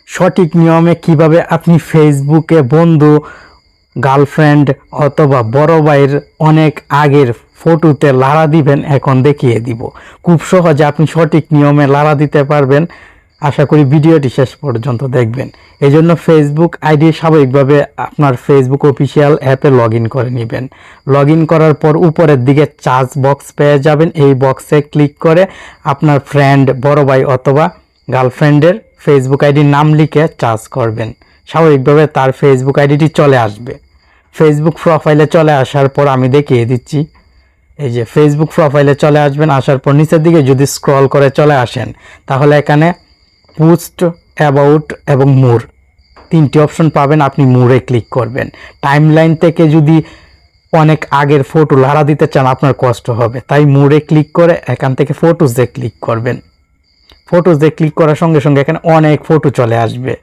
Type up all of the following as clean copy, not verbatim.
সঠিক নিয়মে কিভাবে আপনি ফেসবুকে বন্ধু, গার্লফ্রেন্ড অথবা বড় ভাইয়ের অনেক আগের ফটোতে লাড়া দিবেন এখন দেখিয়ে দিব। খুব সহজে আপনি সঠিক নিয়মে লাড়া দিতে পারবেন। আশা করি ভিডিওটি শেষ পর্যন্ত দেখবেন। এই জন্য ফেসবুক আইডি স্বাভাবিকভাবে আপনার ফেসবুক অফিসিয়াল অ্যাপে লগ ইন করে নেবেন। লগ ইন করার পর উপরের দিকে চার্জ বক্স পেয়ে যাবেন। এই বক্সে ক্লিক করে আপনার ফ্রেন্ড, বড় ভাই অথবা গার্লফ্রেন্ডের ফেসবুক আইডির নাম লিখে চার্জ করবেন। স্বাভাবিকভাবে তার ফেসবুক আইডিটি চলে আসবে। ফেসবুক প্রোফাইলে চলে আসার পর আমি দেখিয়ে দিচ্ছি। এই যে ফেসবুক প্রোফাইলে চলে আসবেন। আসার পর নিচের দিকে যদি স্ক্রল করে চলে আসেন তাহলে এখানে পোস্ট, অ্যাবাউট এবং মোর তিনটি অপশন পাবেন। আপনি মোরে ক্লিক করবেন। টাইমলাইন থেকে যদি অনেক আগের ফটো লাড়া দিতে চান আপনার কষ্ট হবে, তাই মোরে ক্লিক করে এখান থেকে ফটোসে ক্লিক করবেন। ফটোসে ক্লিক করার সঙ্গে সঙ্গে এখানে অনেক ফটো চলে আসবে।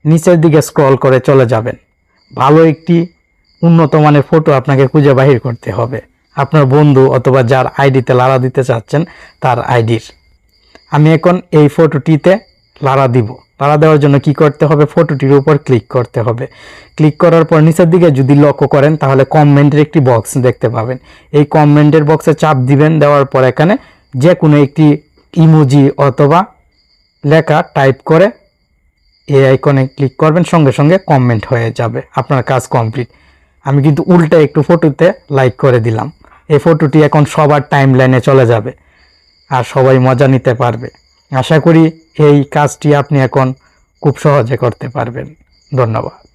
নিচের দিকে স্ক্রল করে চলে যাবেন। ভালো একটি উন্নত মানের ফটো আপনাকে খুঁজে বাহির করতে হবে, আপনার বন্ধু অথবা যার আইডিতে লাড়া দিতে চাচ্ছেন তার আইডির। আমি এখন এই ফটোটিতে লাড়া দিব। লাড়া দেওয়ার জন্য কি করতে হবে, ফটোটির উপর ক্লিক করতে হবে। ক্লিক করার পর নিচের দিকে যদি লক্ষ্য করেন তাহলে কমেন্টের একটি বক্স দেখতে পাবেন। এই কমেন্টের বক্সে চাপ দিবেন। দেওয়ার পর এখানে যে কোনো একটি ইমোজি অথবা লেখা টাইপ করে এই আইকনে ক্লিক করবেন, সঙ্গে সঙ্গে কমেন্ট হয়ে যাবে, আপনার কাজ কমপ্লিট। আমি কিন্তু উল্টা একটু ফটোতে লাইক করে দিলাম। এই ফটোটি এখন সবার টাইমলাইনে চলে যাবে আর সবাই মজা নিতে পারবে। আশা করি এই কাজটি আপনি এখন খুব সহজে করতে পারবেন। ধন্যবাদ।